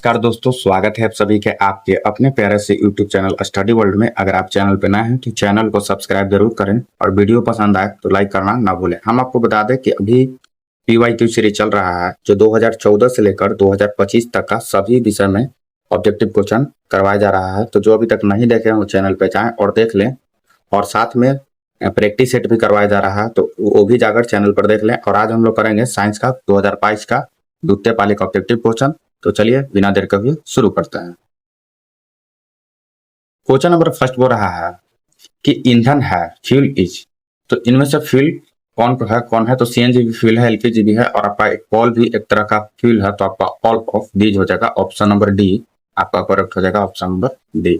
नमस्कार दोस्तों, स्वागत है आप सभी के आपके अपने प्यारे से YouTube चैनल स्टडी वर्ल्ड में। अगर आप चैनल पे नए हैं तो चैनल को सब्सक्राइब जरूर करें और वीडियो पसंद आए तो लाइक करना ना भूलें। हम आपको बता दें कि अभी PYQ सीरीज चल रहा है जो 2014 से लेकर 2025 तक का सभी विषय में ऑब्जेक्टिव क्वेश्चन करवाया जा रहा है। तो जो अभी तक नहीं देखे वो चैनल पे जाएं और देख लें, और साथ में प्रैक्टिस सेट भी करवाया जा रहा है तो वो भी जाकर चैनल पर देख लें। और आज हम लोग करेंगे साइंस का 2022 का द्वितीय पाली का ऑब्जेक्टिव क्वेश्चन। तो चलिए बिना देर के शुरू करते हैं। क्वेश्चन नंबर फर्स्ट बोल रहा है कि ईंधन है, फ्यूल इज। तो इनमें से फ्यूल कौन है तो CNG भी फ्यूल है, LPG भी है, और आपका कोल भी एक तरह का फ्यूल है। तो आपका ऑल ऑफ दीज हो जाएगा ऑप्शन नंबर डी, आपका करेक्ट हो जाएगा option number D.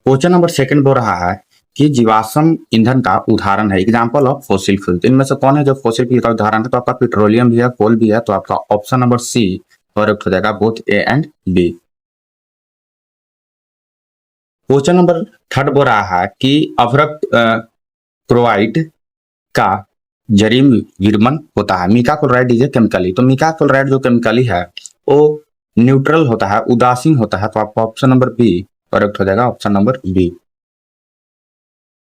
Question number second बोल रहा है कि जीवाश्म ईंधन का उदाहरण है, एग्जाम्पल ऑफ फॉसिल फ्यूल। तो इनमें से कौन है जो फॉसिल फ्यूल का उदाहरण है? तो आपका पेट्रोलियम भी है, कोल भी है। तो आपका ऑप्शन नंबर सी करेक्ट हो जाएगा, both A and B. Question number third बोल रहा है कि अभ्रक क्लोराइड का जरीय विरमन होता है। मीका क्लोराइड इज ए केमिकली। तो मीका क्लोराइड जो केमिकली है वो न्यूट्रल होता है, उदासीन होता है। तो आपका ऑप्शन नंबर बी करेक्ट हो जाएगा, option number B.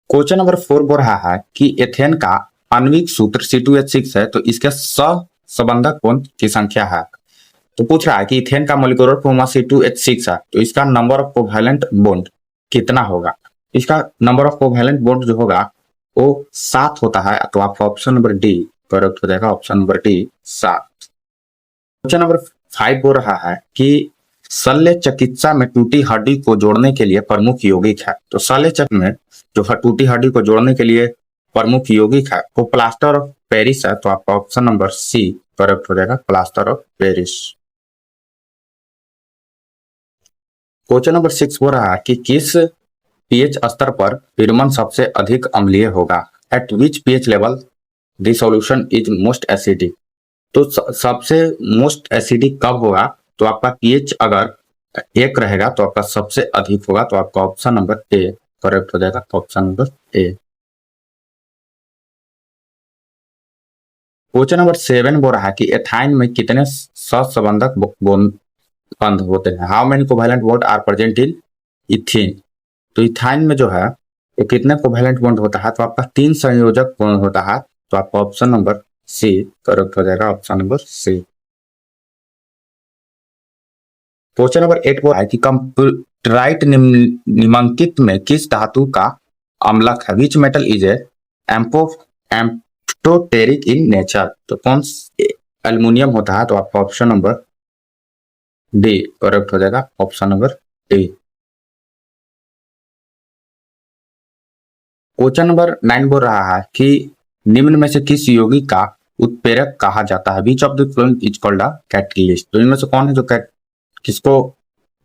Question number 4 बोल रहा है कि एथेन का आणविक सूत्र C2H6 है। तो इसके सहसंबंधक बॉन्ड की संख्या है। तो पूछ रहा है कि इथेन का मोलिकुलर फॉर्मूला C2H6 है, तो इसका नंबर ऑफ कोवैलेंट बॉन्ड कितना होगा? इसका नंबर ऑफ कोवैलेंट बॉन्ड जो होगा वो 7 होता है। तो आपका ऑप्शन नंबर डी करेक्ट हो जाएगा, option number D 7। Question number 5 बोल रहा है कि शल्य चिकित्सा में टूटी हड्डी को जोड़ने के लिए प्रमुख यौगिक है। तो शल्य चिकित्सा में जो टूटी हड्डी को जोड़ने के लिए प्रमुख यौगिक है वो प्लास्टर ऑफ पेरिस है। तो आपका ऑप्शन नंबर सी करेक्ट हो जाएगा, plaster of Paris. Question number 6 बोल रहा है कि किस pH स्तर पर विरमन सबसे अधिक अम्लीय होगा? Eight which pH level the solution is most acidic. तो सबसे मोस्ट एसिडिक कब होगा? तो आपका pH अगर 1 रहेगा तो आपका सबसे अधिक होगा। तो आपका ऑप्शन नंबर ए करेक्ट हो जाएगा, ऑप्शन नंबर ए। क्वेश्चन नंबर 7 बोल रहा है कि एथाइन में कितने सहसंबंधक बंध होते हैं? How many covalent bond are present in ethene. तो इथाइन में जो है वो कितने कोवैलेंट बॉन्ड होता है? तो आपका 3 संयोजक बॉन्ड होता है। तो आपका ऑप्शन नंबर सी करेक्ट हो जाएगा, option number C. Question number 8 बोला है कि कंप्यूटराइट निम्नलिखित में किस धातु का अम्लक है? Which metal is amphoteric in nature. तो कौन एल्युमिनियम होता है? तो आपका ऑप्शन नंबर डी करेक्ट हो जाएगा, option number D. Question number 9 बोल रहा है कि निम्न में से किस यौगिक का उत्प्रेरक कहा जाता है? Which of the following is called a catalyst. तो इनमें से कौन है जो किसको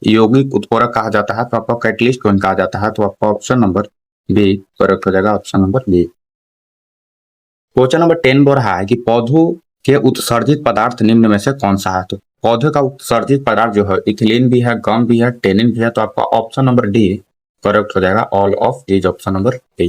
यौगिक उत्प्रेरक कहा जाता है? तो आपका कैटलिस्ट कौन कहा जाता है? तो आपका ऑप्शन नंबर बी करेक्ट हो जाएगा, option number B. Question number 10 बोल रहा है कि पौधों के उत्सर्जित पदार्थ निम्न में से कौन सा है? तो पौधे का उत्सर्जित पदार्थ जो है इथिलीन भी है, गम भी है, टेनिन भी है। तो आपका ऑप्शन नंबर डी करेक्ट हो जाएगा, all of these, option number D.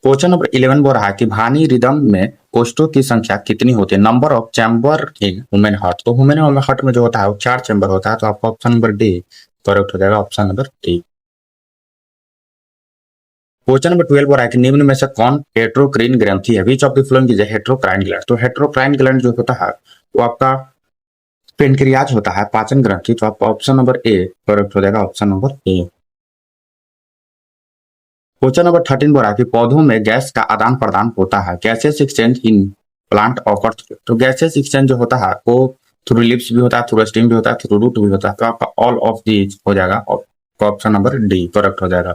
Question number 11 बोल रहा है कि भानी रिदम में कोष्ठों की संख्या कितनी होती है? Number of chamber in human heart. तो ह्यूमन हार्ट में जो होता है वो 4 चैम्बर होता है। तो आपका ऑप्शन नंबर डी करेक्ट हो जाएगा, option number D. Question number 12 बोल रहा है कि निम्न में से कौन हेट्रोक्राइन ग्रंथि है? Which of the following is heterocrine gland. तो हेट्रोक्राइन ग्लैंड जो होता है वो आपका पेनक्रियाज होता है, पाचन ग्रंथि। तो आपका ऑप्शन नंबर ए करेक्ट हो जाएगा, ऑप्शन नंबर ए। क्वेश्चन नंबर 13 बोल रहा है कि पौधों में गैस का आदान प्रदान होता है। Gases exchange in plant occurs. तो गैसेस एक्सचेंज जो होता है वो थ्रू लिप्स भी होता है, थ्रू स्टेम भी होता है, थ्रू रूट भी होता है। तो आपका ऑल ऑफ दीज हो जाएगा, ऑप्शन नंबर डी करेक्ट हो जाएगा।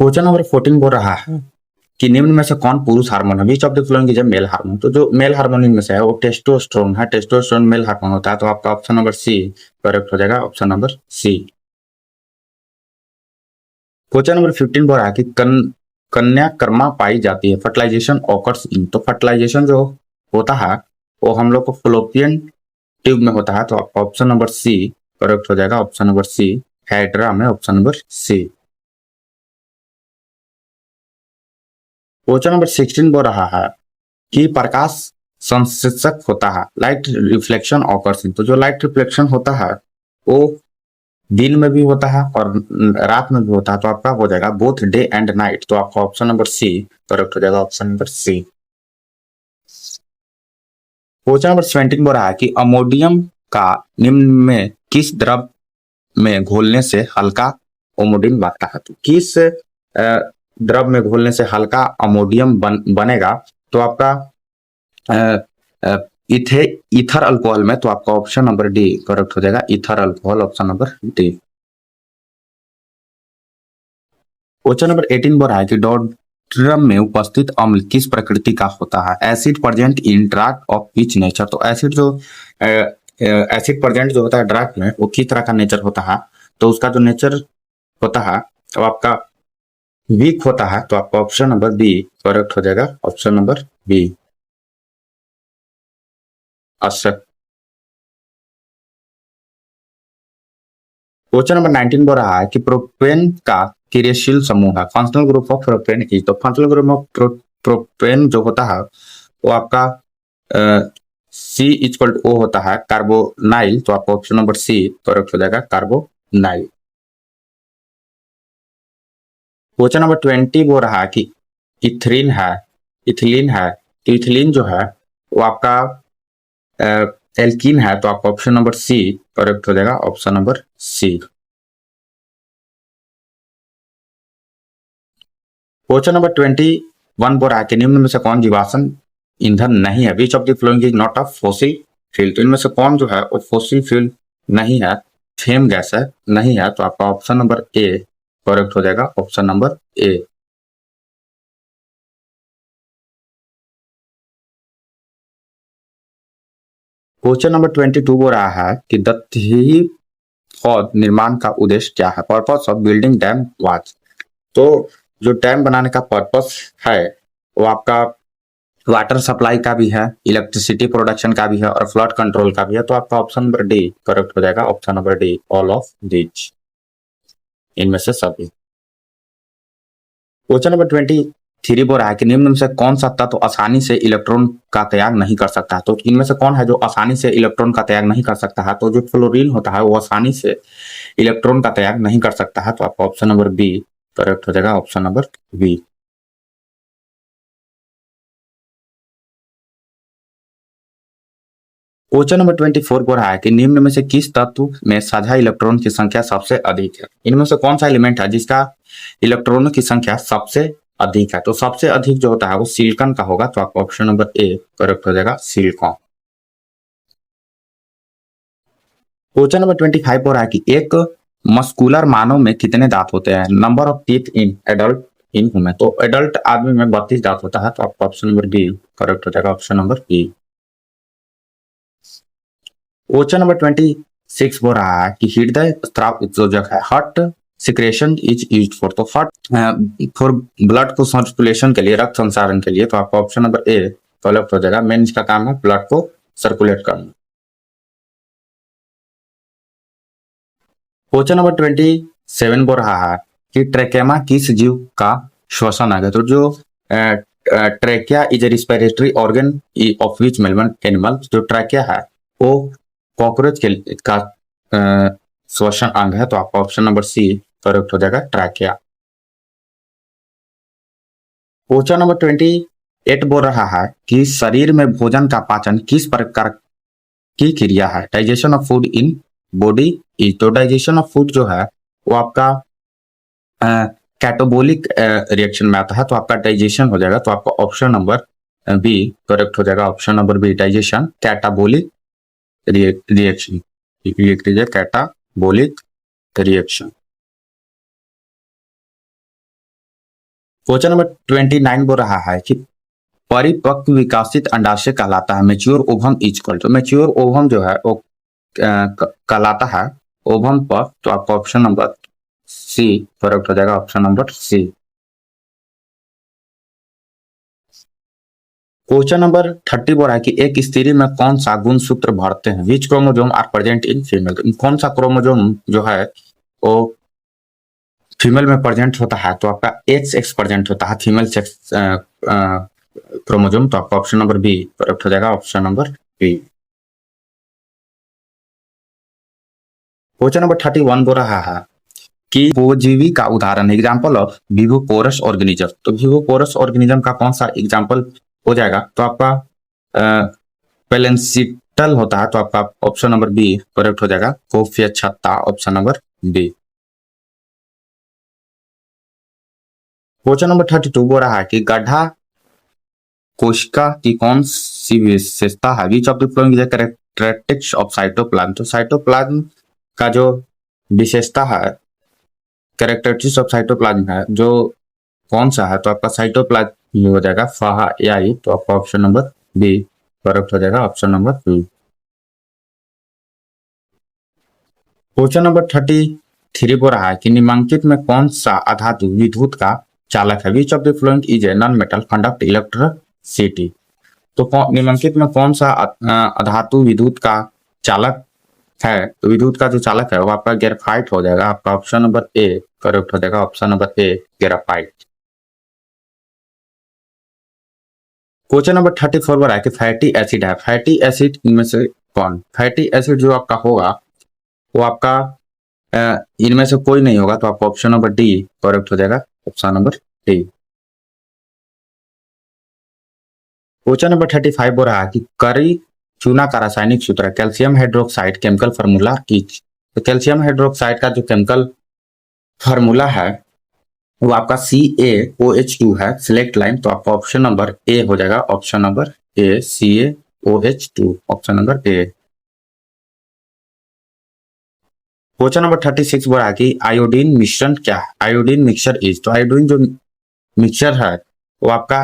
क्वेश्चन नंबर 14 बोल रहा है कि निम्न में से कौन पुरुष हार्मोन है? Which of the following is a male hormone. तो जो मेल हार्मोन में से है वो टेस्टोस्टेरोन है, टेस्टोस्टेरोन मेल हार्मोन होता है। तो आपका ऑप्शन नंबर सी करेक्ट हो जाएगा, option number C. Question number 15 बोल रहा है कि कन्या कर्मा पाई जाती है, फर्टिलाइजेशन ऑकर्स इन। तो फर्टिलाइजेशन जो होता है वो हम लोग को फ्लोपियन ट्यूब में होता है। तो आपका ऑप्शन नंबर सी करेक्ट हो जाएगा, ऑप्शन नंबर सी हाइड्रा में, option number C. Question number 16 बोल रहा है कि प्रकाश संश्लेषक होता है, लाइट रिफ्लेक्शन ऑकर्स इन, तो जो लाइट रिफ्लेक्शन होता है वो दिन में भी होता है और रात में भी होता है, तो आपका हो जाएगा बोथ डे एंड नाइट, तो आपका ऑप्शन नंबर सी करेक्ट हो जाएगा, option number C. Question number 17 बोल रहा है कि अमोनियम का निम्न में किस द्रव में घोलने से हल्का अमोनियम बनता है, तो किस द्रव में घोलने से हल्का अमोनियम बनेगा, तो आपका इथे ईथर अल्कोहल में, तो आपका ऑप्शन नंबर डी करेक्ट हो जाएगा, ether alcohol, option number D. Question number 18 बोल रहा है कि डोड्रम में उपस्थित अम्ल किस प्रकृति का होता है, acid present in drug of which nature, तो एसिड जो एसिड प्रेजेंट जो होता है ड्रग में वो किस तरह का नेचर होता है, तो उसका जो नेचर होता है तो आपका वीक होता है, तो आपका ऑप्शन नंबर बी करेक्ट हो जाएगा, ऑप्शन नंबर बी अशक्त। क्वेश्चन नंबर 19 बोल रहा है कि प्रोपेन का क्रियाशील समूह है, functional group of propane is, तो फंक्शनल ग्रुप ऑफ प्रोपेन जो होता है वो आपका सी इक्वल टू ओ होता है, कार्बोनाइल, तो आपका ऑप्शन नंबर सी करेक्ट हो जाएगा, कार्बोनाइल। क्वेश्चन नंबर 20 बोल रहा है कि इथिलीन है, इथिलीन है, तो इथिलीन जो है वो आपका एल्कीन है, तो आपका ऑप्शन नंबर सी करेक्ट हो जाएगा, option number C. Question number 21 बोल रहा है कि निम्न में से कौन जीवाश्म ईंधन नहीं है, which of the following is not a fossil fuel, तो इनमें से कौन जो है वो फॉसिल फ्यूल नहीं है, फेम गैस है, नहीं है, तो आपका ऑप्शन नंबर ए करेक्ट हो जाएगा, ऑप्शन नंबर ए। क्वेश्चन नंबर 22 बोल रहा है कि दत्ती हौद निर्माण का उद्देश्य क्या है, purpose of building dam watch, तो जो डैम बनाने का पर्पस है वो आपका वाटर सप्लाई का भी है, इलेक्ट्रिसिटी प्रोडक्शन का भी है और फ्लड कंट्रोल का भी है, तो आपका ऑप्शन नंबर डी करेक्ट हो जाएगा, option number D all of these, इनमें से सभी। क्वेश्चन नंबर 23 बोल रहा है कि निम्न में से कौन सा तत्व आसानी से इलेक्ट्रॉन का त्याग नहीं कर सकता, तो इनमें से कौन है जो आसानी से इलेक्ट्रॉन का त्याग नहीं कर सकता है, तो जो फ्लोरीन होता है वो आसानी से इलेक्ट्रॉन का त्याग नहीं कर सकता है, तो आपका ऑप्शन नंबर बी करेक्ट हो जाएगा, option number B. Question number 24 बोल रहा है कि निम्न में से किस तत्व में साझा इलेक्ट्रॉन की संख्या सबसे अधिक है, इनमें से कौन सा एलिमेंट है जिसका इलेक्ट्रॉनों की संख्या सबसे अधिक है, तो सबसे अधिक जो होता है वो सिलिकॉन का होगा, तो आपका ऑप्शन नंबर ए करेक्ट हो जाएगा, सिलिकॉन। क्वेश्चन नंबर 25 बोल रहा है कि एक मस्कुलर मानव में कितने दांत होते हैं, number of teeth in adult in human, तो एडल्ट आदमी में 32 दांत होता है, तो आपका ऑप्शन नंबर बी करेक्ट हो जाएगा, option number B. Question number 26 बोल रहा है कि हृदय स्राव उत्सर्जक है, heart secretion is used for, तो हार्ट फॉर ब्लड को सर्कुलेशन के लिए, रक्त संचारण के लिए, तो आपका ऑप्शन नंबर ए करेक्ट हो जाएगा, मेन इसका काम है ब्लड को सर्कुलेट करना। क्वेश्चन नंबर 27 बोल रहा है कि ट्रेकेमा किस जीव का श्वसन अंग है, तो जो trachea is a respiratory organ of which Melbourne animal, जो ट्रेकिया है वो कॉकरोच के का श्वसन अंग है, तो आपका ऑप्शन नंबर सी करेक्ट हो जाएगा, ट्रैकिया। क्वेश्चन नंबर 28 बोल रहा है कि शरीर में भोजन का पाचन किस प्रकार की क्रिया है, digestion of food in body is, तो डाइजेशन ऑफ फूड जो है वो आपका कैटाबोलिक रिएक्शन में आता है, तो आपका डाइजेशन हो जाएगा, तो आपका ऑप्शन नंबर बी करेक्ट हो जाएगा, option number B digestion catabolic reaction, ये कैटाबोलिक रिएक्शन। क्वेश्चन नंबर 29 बोल रहा है कि परिपक्व विकासित अंडाशय कहलाता है, मेच्योर ओवम इक्वल, तो मेच्योर ओवम जो है वो कहलाता है ओवम पर, तो आपका ऑप्शन नंबर सी करेक्ट हो जाएगा, option number C. Question number 30 बोल रहा है कि एक स्त्री में कौन सा गुणसूत्र भरते हैं, which chromosome are present in female, कौन सा क्रोमोजोम जो है वो फीमेल में प्रेजेंट होता है, तो आपका एक्स प्रेजेंट होता है, फीमेल सेक्स क्रोमोजोम, तो आपका ऑप्शन नंबर बी करेक्ट हो जाएगा, option number B. Question number 31 बोल रहा है कि परजीवी का उदाहरण, एग्जाम्पल ऑफ विवोपोरस ऑर्गेनिज्म। तो विवोपोरस ऑर्गेनिज्म का कौन सा एग्जाम्पल हो जाएगा, तो आपका पेलेंसिटल होता है, तो आपका ऑप्शन नंबर बी करेक्ट हो जाएगा, कोफिया छत्ता, option number B. Question number 32 बोल रहा है कि गड्ढा कोशिका की कौन सी विशेषता है, which of the following is characteristics of cytoplasm. तो साइटोप्लाज्म का जो विशेषता है, कैरेक्टरिस्टिक्स ऑफ साइटोप्लाज्म है, जो कौन सा है, तो आपका साइटोप्लाज्म हो जाएगा फाहा याई, तो आपका ऑप्शन नंबर बी करेक्ट हो जाएगा, option number B. Question number 33 बोल रहा है कि निम्नलिखित में कौन सा अधातु विद्युत का चालक है, which of the following is a non metal conduct electricity. तो निम्नलिखित में कौन सा अधातु विद्युत का चालक है, तो विद्युत का जो चालक है वो आपका ग्रेफाइट हो जाएगा, आपका ऑप्शन नंबर ए करेक्ट हो जाएगा, ऑप्शन नंबर ए ग्रेफाइट। क्वेश्चन नंबर 34 पर है कि फैटी एसिड है, फैटी एसिड इनमें से कौन, फैटी एसिड जो आपका होगा वो आपका इनमें से कोई नहीं होगा, तो आपका ऑप्शन नंबर डी करेक्ट हो जाएगा, option number D. Question number 35 बोल रहा है कि करी चूना का रासायनिक सूत्र है, calcium hydroxide chemical formula etch. तो कैल्शियम हाइड्रोक्साइड का जो केमिकल फार्मूला है वो आपका CaOH2 है, सिलेक्ट लाइन, तो आपका ऑप्शन नंबर ए हो जाएगा, ऑप्शन नंबर ए CaOH2, ऑप्शन नंबर ए। क्वेश्चन नंबर 36 बोल रहा है कि आयोडीन मिश्रण क्या है, आयोडीन मिक्सचर इज। तो आयोडीन जो मिक्सचर है वो आपका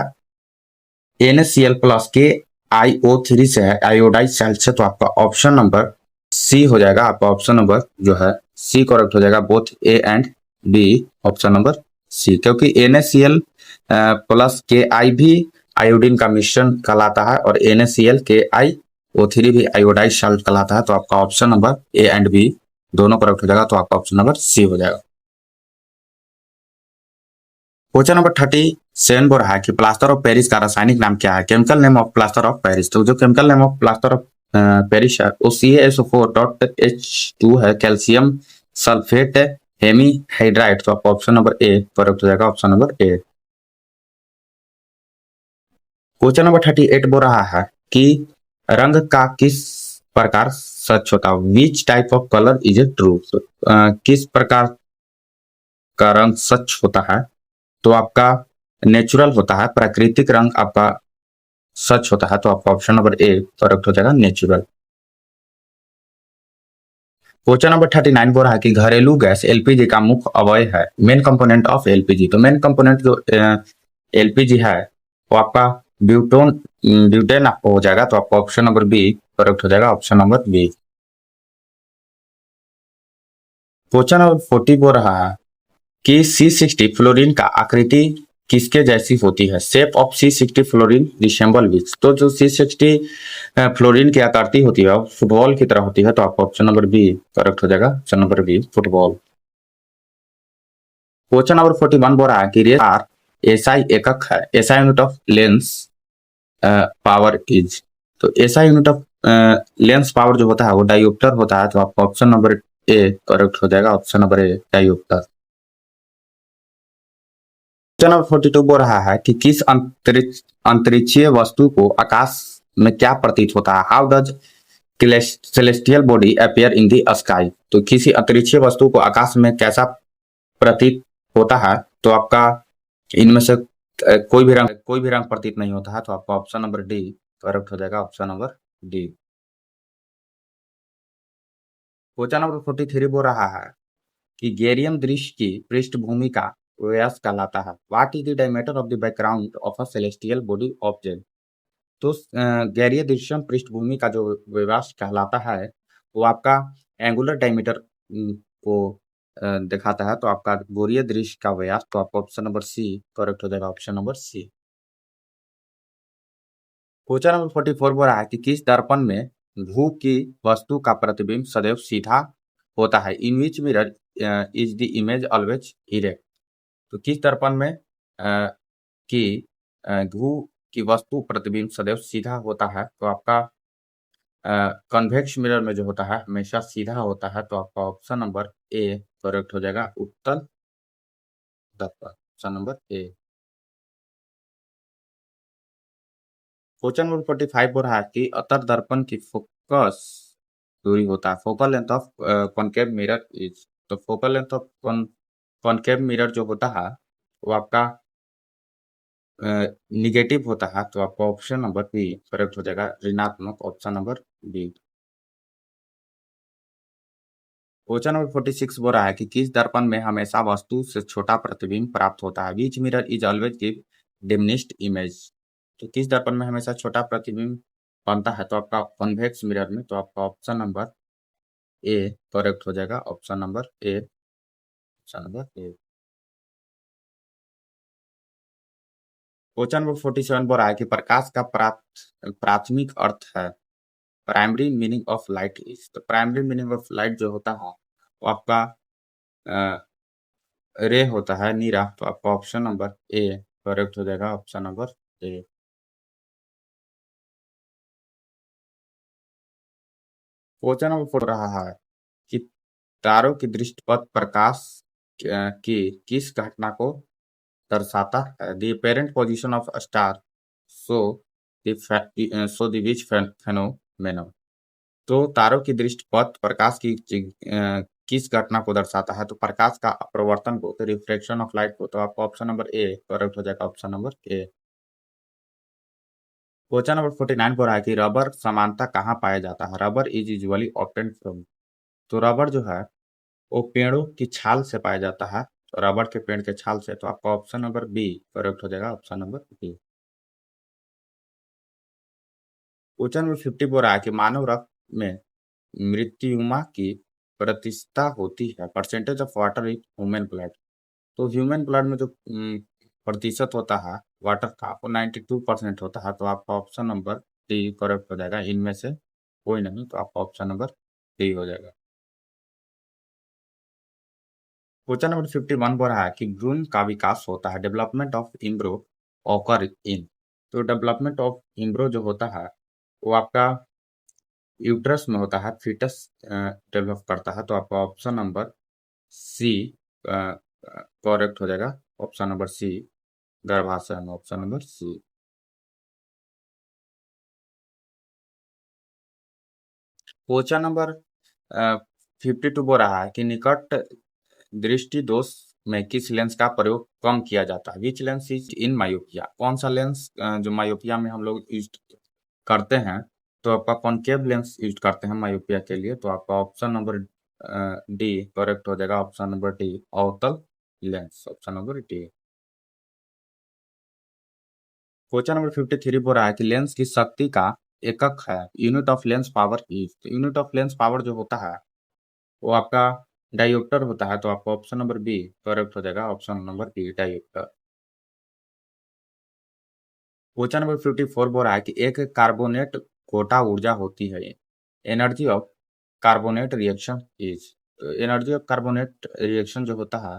NaCl प्लस के IO3 से है, आयोडाइज सेल्ट से, तो आपका ऑप्शन नंबर सी हो जाएगा, आपका ऑप्शन नंबर जो है सी करेक्ट हो जाएगा, both A and B, option number C, क्योंकि NaCl प्लस KI भी आयोडीन का मिश्रण कहलाता है और NaCl KiO3 भी आयोडाइज सॉल्ट कहलाता है, तो आपका option number A and B दोनों करेक्ट हो जाएगा, तो आपका ऑप्शन नंबर सी हो जाएगा। क्वेश्चन नंबर 37 बोल रहा है कि प्लास्टर ऑफ पेरिस का रासायनिक नाम क्या है, chemical name of plaster of Paris. तो जो chemical name of plaster of Paris है वो CaSO4.H2 है, कैल्शियम सल्फेट हेमी हाइड्राइड, तो आपका ऑप्शन नंबर ए करेक्ट हो जाएगा, ऑप्शन नंबर ए। क्वेश्चन नंबर 38 बोल रहा है कि रंग का किस प्रकार सच होता है, which type of colour is a true. किस प्रकार का रंग सच होता है, तो आपका नेचुरल होता है, प्राकृतिक रंग आपका सच होता है, तो आपका ऑप्शन नंबर ए करेक्ट हो जाएगा, नेचुरल। क्वेश्चन नंबर 39 बोल रहा है कि घरेलू गैस एलपीजी का मुख्य अवयव है, मेन कंपोनेंट ऑफ एलपीजी। तो मेन कंपोनेंट जो एलपीजी है वो आपका ब्यूटेन हो जाएगा, तो आपका ऑप्शन नंबर बी करेक्ट हो जाएगा, option number B. Question number 40 बोल रहा है कि C60 फ्लोरीन का आकृति किसके जैसी होती है, shape of C60 fullerene resemble which. तो जो C60 फ्लोरीन की आकृति होती है फुटबॉल की तरह होती है, तो आपका ऑप्शन नंबर बी करेक्ट हो जाएगा, option number B football. Question number 41 बोल रहा है कि रेडियन एसआई एकक है, SI unit of lens power is. तो SI unit of lens power जो होता है वो डायोप्टर होता है, तो आपका ऑप्शन नंबर ए करेक्ट हो जाएगा, ऑप्शन नंबर ए डायोप्टर। क्वेश्चन नंबर 42 बोल रहा है कि किस अंतरिक्षीय वस्तु को आकाश में क्या प्रतीत होता है, how does celestial body appear in the sky. तो किसी अंतरिक्षीय वस्तु को आकाश में कैसा प्रतीत होता है, तो आपका इनमें से कोई भी रंग प्रतीत नहीं होता है, तो आपका ऑप्शन नंबर डी करेक्ट हो जाएगा, option number D. Question number 43 बोल रहा है कि गैलियम दृश्य की पृष्ठभूमि का व्यास कहलाता है, what is the diameter of the background of a celestial body object. तो गैरीय दृश्यम पृष्ठभूमि का जो व्यास कहलाता है वो आपका एंगुलर डायमीटर को दिखाता है, तो आपका गोरीय दृश्य का व्यास, तो आपका ऑप्शन नंबर सी करेक्ट हो जाएगा, option number C. Question number 44 बोल रहा है कि किस दर्पण में भू की वस्तु का प्रतिबिंब सदैव सीधा होता है, in which mirror is the image always erect. तो किस दर्पण में की भू कि वस्तु प्रतिबिंब सदैव सीधा होता है, तो आपका कन्वेक्स मिरर में जो होता है हमेशा सीधा होता है, तो आपका ऑप्शन नंबर ए करेक्ट हो जाएगा, उत्तल दर्पण, ऑप्शन नंबर ए। क्वेश्चन नंबर 45 हो रहा है कि अतर दर्पण की फोकस दूरी होता है, focal length of concave mirror is, तो focal length of concave mirror जो होता है वो आपका निगेटिव होता है, तो आपका ऑप्शन नंबर बी करेक्ट हो जाएगा, ऋणात्मक, option number B. Question number 46 बोल रहा है कि किस दर्पण में हमेशा वस्तु से छोटा प्रतिबिंब प्राप्त होता है, विच mirror is always give diminished image, तो किस दर्पण में हमेशा छोटा प्रतिबिंब बनता है, तो आपका कॉन्वेक्स मिरर में, तो आपका ऑप्शन नंबर ए करेक्ट हो जाएगा, ऑप्शन नंबर ए, ऑप्शन नंबर ए। क्वेश्चन नंबर 47 बोल रहा है कि प्रकाश का प्राथमिक अर्थ है, primary meaning of light is, तो प्राइमरी मीनिंग ऑफ लाइट जो होता है वो आपका रे होता है, नीरा, तो आपका ऑप्शन नंबर ए करेक्ट हो जाएगा, ऑप्शन नंबर ए। क्वेश्चन नंबर 4 रहा है कि तारों की दृष्टिपथ प्रकाश की किस घटना को दर्शाता है, the parent position of star, so so the which phenomenon, तो तारों की दृष्टिपथ प्रकाश की किस घटना को दर्शाता है, तो प्रकाश का अपवर्तन को, तो रिफ्लेक्शन ऑफ लाइट को, तो आपका ऑप्शन नंबर ए करेक्ट हो जाएगा, ऑप्शन नंबर ए। क्वेश्चन नंबर 49 बोल रहा है कि रबर समानता कहाँ पाया जाता है, rubber is usually obtained from, तो रबर जो है वो पेड़ों की छाल से पाया जाता है, तो रबर के पेड़ के छाल से, तो आपका ऑप्शन नंबर बी करेक्ट हो जाएगा, option number B. Question number 50 बोल रहा है कि मानव रक्त में मृत्युमा की प्रतिशतता होती है, percentage of water in human blood, तो ह्यूमन ब्लड में जो प्रतिशत होता है वाटर का वो 92% होता है, तो आपका ऑप्शन नंबर डी करेक्ट हो जाएगा, इनमें से कोई नहीं, तो आपका ऑप्शन नंबर डी हो जाएगा। क्वेश्चन नंबर 51 बोल रहा है कि भ्रूण का विकास होता है, development of embryo occur in, तो डेवलपमेंट ऑफ इम्ब्रो जो होता है वो आपका यूट्रस में होता है, फीटस डेवलप करता है, तो आपका ऑप्शन नंबर सी करेक्ट हो जाएगा, ऑप्शन नंबर सी, गर्भाशय में, option number C. Question number 52 बोल रहा है कि निकट दृष्टि दोष में किस लेंस का प्रयोग कम किया जाता है, which lens is in myopia, कौन सा लेंस जो मायोपिया में हम लोग यूज करते हैं, तो आपका कॉनकेव लेंस यूज करते हैं मायोपिया के लिए, तो आपका ऑप्शन नंबर डी करेक्ट हो जाएगा, ऑप्शन नंबर डी, अवतल lens, option number D. Question number 53 बोल रहा है कि लेंस की शक्ति का एकक है, unit of lens power is, तो यूनिट ऑफ लेंस पावर जो होता है वो आपका डायोप्टर होता है, तो आपका ऑप्शन नंबर बी करेक्ट हो जाएगा, option number B, dioptre. Question number 54 बोल रहा है कि एक कार्बोनेट कोटा ऊर्जा होती है, energy of carbonate reaction is, energy of carbonate reaction जो होता है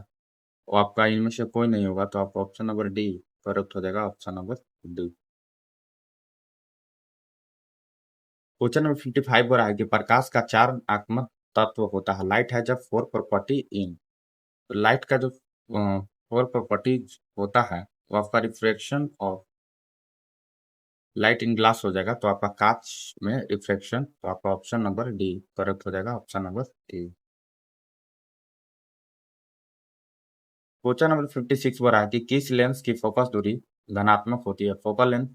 वो आपका इनमें से कोई नहीं होगा, तो आपका ऑप्शन नंबर डी करेक्ट हो जाएगा, option number D. Question number 55 बोल रहा है कि प्रकाश का चार आत्मक तत्व होता है, light has a four property in, तो लाइट का जो फोर प्रॉपर्टीज होता है वो आपका refraction of light in glass हो जाएगा, तो आपका कांच में रिफ्रैक्शन, तो आपका ऑप्शन नंबर डी करेक्ट हो जाएगा, option number D. Question number 56 बोल रहा है कि किस लेंस की फोकस दूरी धनात्मक होती है, focal length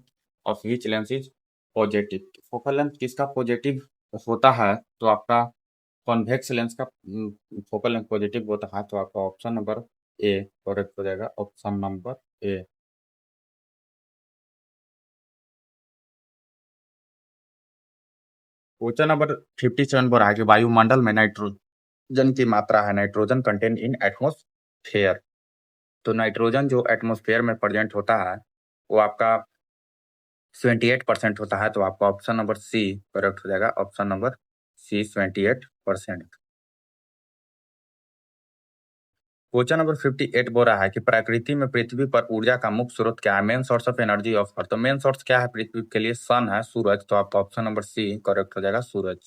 of which lens is positive, focal length किसका पॉजिटिव होता है, तो आपका कॉन्वेक्स लेंस का फोकल लेंथ पॉजिटिव होता है, तो आपका ऑप्शन नंबर ए करेक्ट हो जाएगा, ऑप्शन नंबर ए। क्वेश्चन नंबर 57 बोल रहा है कि वायुमंडल में नाइट्रोजन की मात्रा है, नाइट्रोजन कंटेंट इन एटमोस्फेयर, तो नाइट्रोजन जो एटमोस्फेयर में प्रेजेंट होता है वो आपका 28% होता है, तो आपका ऑप्शन नंबर सी करेक्ट हो जाएगा, option number C 28%। Question number 58 बोल रहा है कि प्रकृति में पृथ्वी पर ऊर्जा का मुख्य स्रोत क्या है? Main source of energy of earth. तो मेन सोर्स क्या है पृथ्वी के लिए? सन है, सूरज। तो आपका ऑप्शन नंबर सी करेक्ट हो जाएगा, सूरज।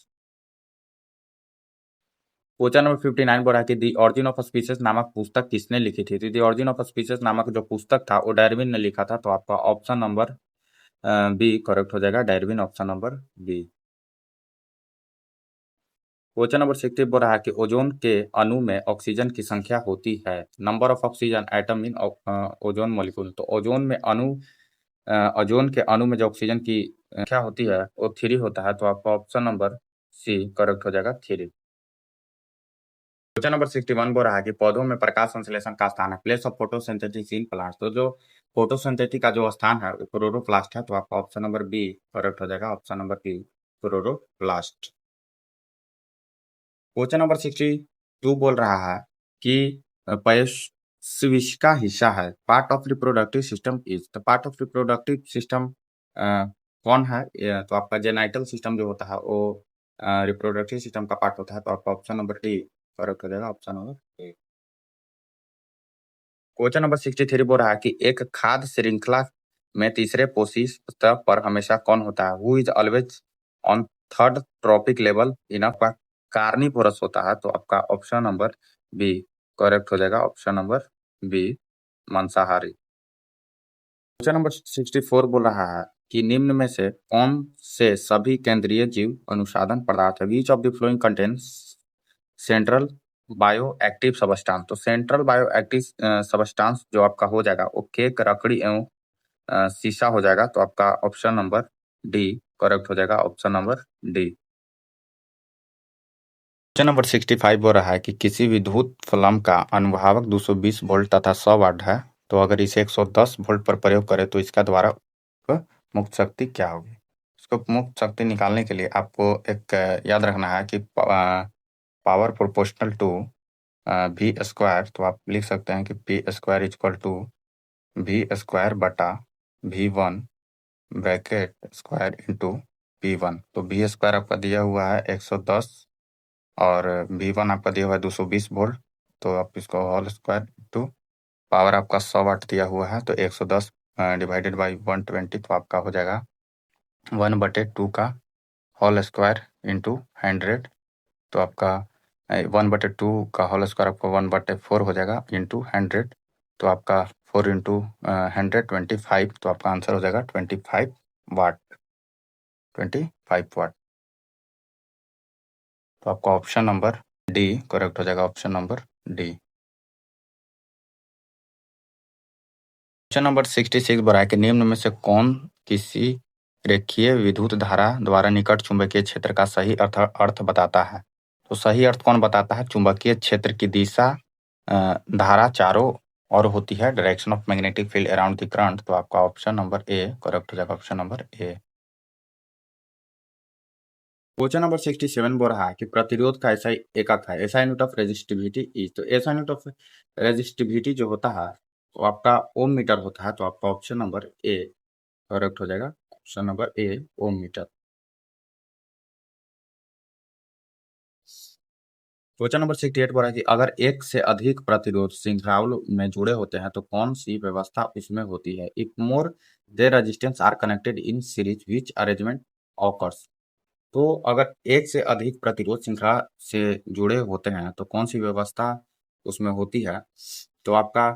क्वेश्चन नंबर 59 बोल रहा है कि दी ऑरिजिन ऑफ स्पीसीज नामक पुस्तक किसने लिखी थी? दी ऑरिजिन ऑफ स्पीसीज नामक जो पुस्तक था वो डार्विन ने लिखा था। तो आपका ऑप्शन नंबर बी करेक्ट हो जाएगा, Darwin, option number B. Question number 60 बोल रहा है कि ओजोन के अणु में ऑक्सीजन की संख्या होती है। Number of oxygen atom in ozone molecule. तो ओजोन में अणु ओजोन के अणु में जो ऑक्सीजन की संख्या होती है वो 3 होता है। तो आपका ऑप्शन नंबर सी करेक्ट हो जाएगा, 3। क्वेश्चन नंबर 61 बोल रहा है कि पौधों में प्रकाश संश्लेषण का स्थान है। Place of photosynthesis in plants. तो जो फोटोसिंथेसिस का जो स्थान है वो क्लोरोप्लास्ट है। तो आपका ऑप्शन नंबर बी करेक्ट हो जाएगा, option number B chloroplast. Question number 62 बोल रहा है कि पयस्विश का हिस्सा है। Part of reproductive system is. तो पार्ट ऑफ रिप्रोडक्टिव सिस्टम कौन है? तो आपका जेनाइटल सिस्टम जो होता है वो रिप्रोडक्टिव सिस्टम का पार्ट होता है। तो आपका ऑप्शन नंबर डी करेक्ट हो जाएगा, ऑप्शन नंबर ए। क्वेश्चन नंबर 63 बोल रहा है कि एक खाद्य श्रृंखला में तीसरे पोषी स्तर पर हमेशा कौन होता है? Who is always on third trophic level in a carnivorous होता है। तो आपका ऑप्शन नंबर बी करेक्ट हो जाएगा, ऑप्शन नंबर बी मांसाहारी। क्वेश्चन नंबर 64 बोल रहा है कि निम्न में से कौन से सभी केंद्रीय जीव अनुसाधन पदार्थ है? Which of the flowing contains central bio active substance. तो सेंट्रल बायो एक्टिव सबस्टांस जो आपका हो जाएगा वो केक, रकड़ी एवं शीशा हो जाएगा। तो आपका ऑप्शन नंबर डी करेक्ट हो जाएगा, option number D. Question number 65 बोल रहा है कि किसी विद्युत फलम का अनुभावक 220 वोल्ट तथा 100 वाट है। तो अगर इसे 110 वोल्ट पर प्रयोग करें तो इसका द्वारा मुक्त शक्ति क्या होगी? इसको मुक्त शक्ति निकालने के लिए आपको एक याद रखना है कि power proportional to V square. तो आप लिख सकते हैं कि P square equal to V square बटा V1 bracket square into P1। तो वी स्क्वायर आपका दिया हुआ है 110 और V1 आपका दिया हुआ है 220 वोल्ट। तो आप इसको होल स्क्वायर इंटू पावर आपका 100 वाट दिया हुआ है। तो 110 डिवाइडेड बाई 120। तो आपका हो जाएगा 1/2 का होल स्क्वायर इंटू 100। तो आपका 1/2 का होल स्क्वायर आपको 1/4 हो जाएगा इंटू 100। तो आपका 4 इंटू 100 25। तो आपका आंसर हो जाएगा 25 वाट, 25 वाट। तो आपका ऑप्शन नंबर डी करेक्ट हो जाएगा, option number D. Question number 66 बोला है कि निम्न में से कौन किसी रेखीय विद्युत धारा द्वारा निकट चुंबकीय क्षेत्र का सही अर्थ बताता है? तो सही अर्थ कौन बताता है? चुंबकीय क्षेत्र की दिशा धारा चारों और होती है, direction of magnetic field around the current. तो आपका ऑप्शन नंबर ए करेक्ट हो जाएगा, ऑप्शन नंबर ए। क्वेश्चन नंबर 67 बोल रहा है कि प्रतिरोध का ऐसा एकक है। SI unit of resistivity is. तो एसआई यूनिट ऑफ रेजिस्टिविटी जो होता है वो आपका ओम मीटर होता है। तो आपका ऑप्शन नंबर ए करेक्ट हो जाएगा, option number A ohm metre. Question number 68 बोल रहा है कि अगर एक से अधिक प्रतिरोध श्रृंखलाओं में जुड़े होते हैं तो कौन सी व्यवस्था उसमें होती है? If more they resistance R connected in series which arrangement occurs. तो अगर एक से अधिक प्रतिरोध श्रृंखला से जुड़े होते हैं तो कौन सी व्यवस्था उसमें होती है? तो आपका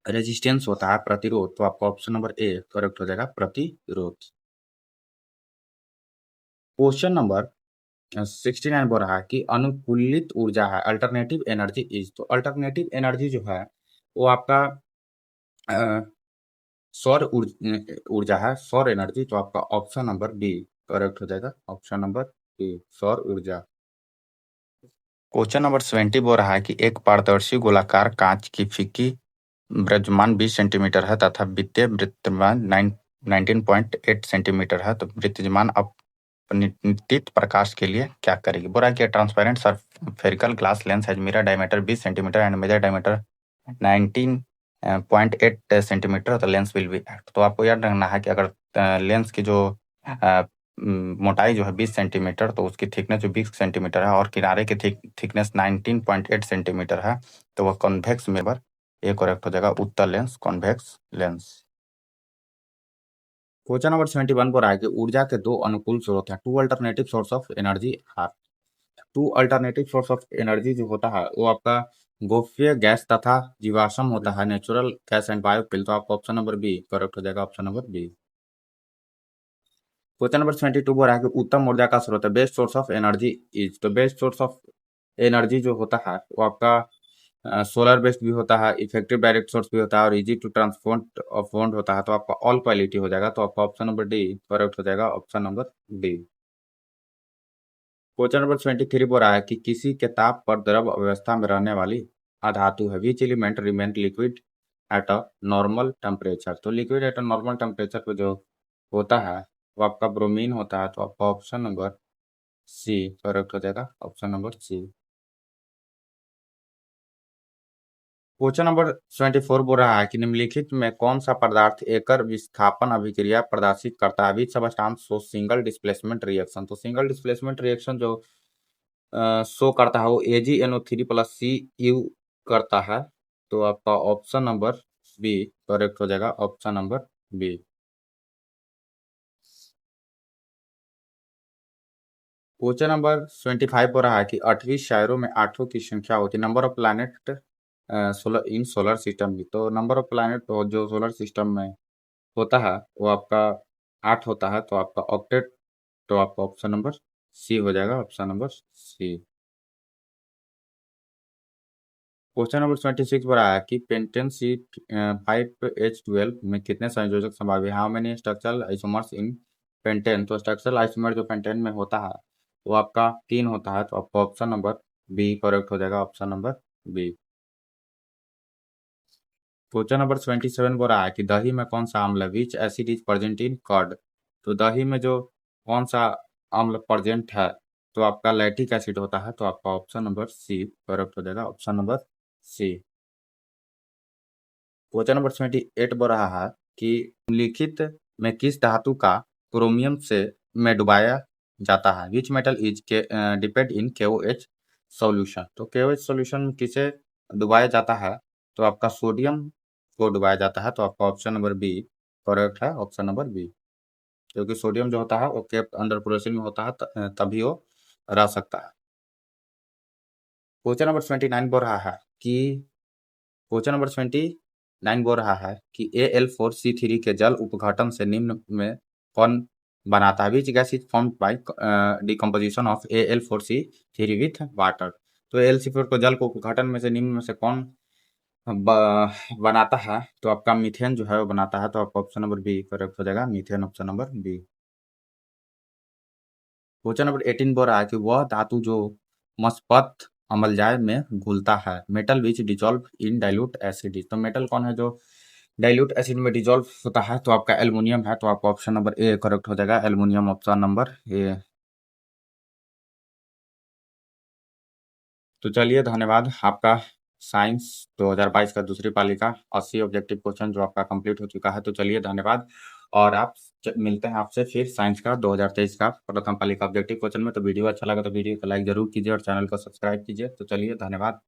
रेजिस्टेंस होता है प्रतिरोध। तो आपका ऑप्शन नंबर ए करेक्ट हो जाएगा, प्रतिरोध। क्वेश्चन नंबर 69 बोल रहा है कि अनुकूलित ऊर्जा है, अल्टरनेटिव एनर्जी इज। तो अल्टरनेटिव एनर्जी जो है वो आपका सौर ऊर्जा है, सौर एनर्जी। तो आपका ऑप्शन नंबर बी करेक्ट हो जाएगा, ऑप्शन नंबर बी सौर ऊर्जा। क्वेश्चन नंबर 70 बोल रहा है कि एक पारदर्शी गोलाकार कांच की फीकी ब्रजमान 20 सेंटीमीटर है तथा वित्तीय वृत्तमान 19.8 सेंटीमीटर है। तो वृत्तमान अपनित प्रकाश के लिए क्या करेगी? बोला कि transparent spherical glass lens has mirror diameter 20 centimetre and major diameter 19.8 centimetre. तो लेंस विल बी एक्ट। तो आपको याद रखना है कि अगर लेंस की जो मोटाई जो है 20 सेंटीमीटर, तो उसकी थिकनेस जो 20 सेंटीमीटर है और किनारे की थिकनेस 19.8 सेंटीमीटर है, तो वह कॉन्वेक्स मेंबर ये करेक्ट हो जाएगा, उत्तल lens, convex lens. Question number 71 पर आए कि ऊर्जा के दो अनुकूल स्रोत हैं, two alternative source of energy are. Two alternative source of energy जो होता है वो आपका गोफीय गैस तथा जीवाश्म होता है, नेचुरल गैस एंड बायोफ्यूल। तो आपका ऑप्शन नंबर बी करेक्ट हो जाएगा, option number B. Question number 22 बोल रहा है कि उत्तम ऊर्जा का स्रोत है, best source of energy is. तो बेस्ट सोर्स ऑफ एनर्जी जो होता है वो आपका सोलर बेस्ड भी होता है, इफेक्टिव डायरेक्ट सोर्स भी होता है और easy to transport of volt होता है। तो आपका ऑल क्वालिटी हो जाएगा, तो आपका ऑप्शन नंबर डी करेक्ट हो जाएगा, option number D. Question number 23 बोल रहा है कि किसी के ताप पर द्रव अवस्था में रहने वाली अधातु है, which element remain liquid at a normal temperature. तो liquid at a normal temperature पे जो होता है वो आपका ब्रोमीन होता है, तो आपका ऑप्शन नंबर सी करेक्ट हो जाएगा, option number C. Question number 24 बोल रहा है कि निम्नलिखित में कौन सा पदार्थ एकर विस्थापन अभिक्रिया प्रदर्शित करता है, which substance show single displacement reaction. तो सिंगल डिस्प्लेसमेंट रिएक्शन जो शो करता है वो AgNO3 प्लस Cu करता है, तो आपका ऑप्शन नंबर बी करेक्ट हो जाएगा, option number B. Question number 25 हो रहा है कि 8वीं शायरों में आठों की संख्या होती है, number of planet solar in solar system भी। तो नंबर ऑफ प्लैनेट जो सोलर सिस्टम में होता है वो आपका 8 होता है, तो आपका ऑक्टेट, तो आपका ऑप्शन नंबर सी हो जाएगा, option number C. Question number 26 पर आया कि पेंटेन सी 5H12 में कितने संयोजक संभाव्य, how many structural isomers in pentane. तो स्ट्रक्चरल आइसोमर जो पेंटेन में होता है वो आपका 3 होता है, तो आपका ऑप्शन नंबर बी करेक्ट हो जाएगा, option number B. Question number 27 बोल रहा है कि दही में कौन सा अम्ल है, which acid is present in curd. तो दही में जो कौन सा अम्ल प्रेजेंट है, तो आपका लैक्टिक एसिड होता है, तो आपका ऑप्शन नंबर सी करेक्ट हो जाएगा, option number C. Question number 28 बोल रहा है कि निम्नलिखित में किस धातु का क्रोमियम से में डुबाया जाता है, विच मेटल इज के डिपेंड इन KOH सॉल्यूशन। तो KOH सॉल्यूशन में किसे डुबाया जाता है, तो आपका सोडियम को डुबाया जाता है, तो आपका ऑप्शन नंबर बी करेक्ट है, ऑप्शन नंबर बी। क्योंकि सोडियम जो होता है वो केप्ट अंडर प्रेशर में होता है, तभी वो रह सकता है। क्वेश्चन नंबर 29 बोल रहा है कि क्वेश्चन नंबर 29 बोल रहा है कि Al4C3 के जल उपघटन से निम्न में कौन बनाता है, which gas is formed by decomposition of Al4C3 with water. तो Al4 को जल को उपघटन में से निम्न में से कौन बनाता है, तो आपका मीथेन जो है वो बनाता है, तो आपका ऑप्शन नंबर बी करेक्ट हो जाएगा, methane, option number B. Question number 18 बोल रहा है कि वह धातु जो मस्पथ अम्लजाय में घुलता है, metal which dissolve in dilute acid. तो मेटल कौन है जो डाइल्यूट एसिड में डिजॉल्व होता है, तो आपका एल्युमिनियम है, तो आपका ऑप्शन नंबर ए करेक्ट हो जाएगा, एल्युमिनियम, ऑप्शन नंबर ए। तो चलिए धन्यवाद आपका। साइंस 2022 का दूसरी पाली का 80 ऑब्जेक्टिव क्वेश्चन जो आपका कंप्लीट हो चुका है, तो चलिए धन्यवाद। और आप मिलते हैं आपसे फिर साइंस का 2023 का प्रथम पाली का ऑब्जेक्टिव क्वेश्चन में। तो वीडियो अच्छा लगा तो वीडियो को लाइक जरूर कीजिए और चैनल को सब्सक्राइब कीजिए। तो चलिए धन्यवाद।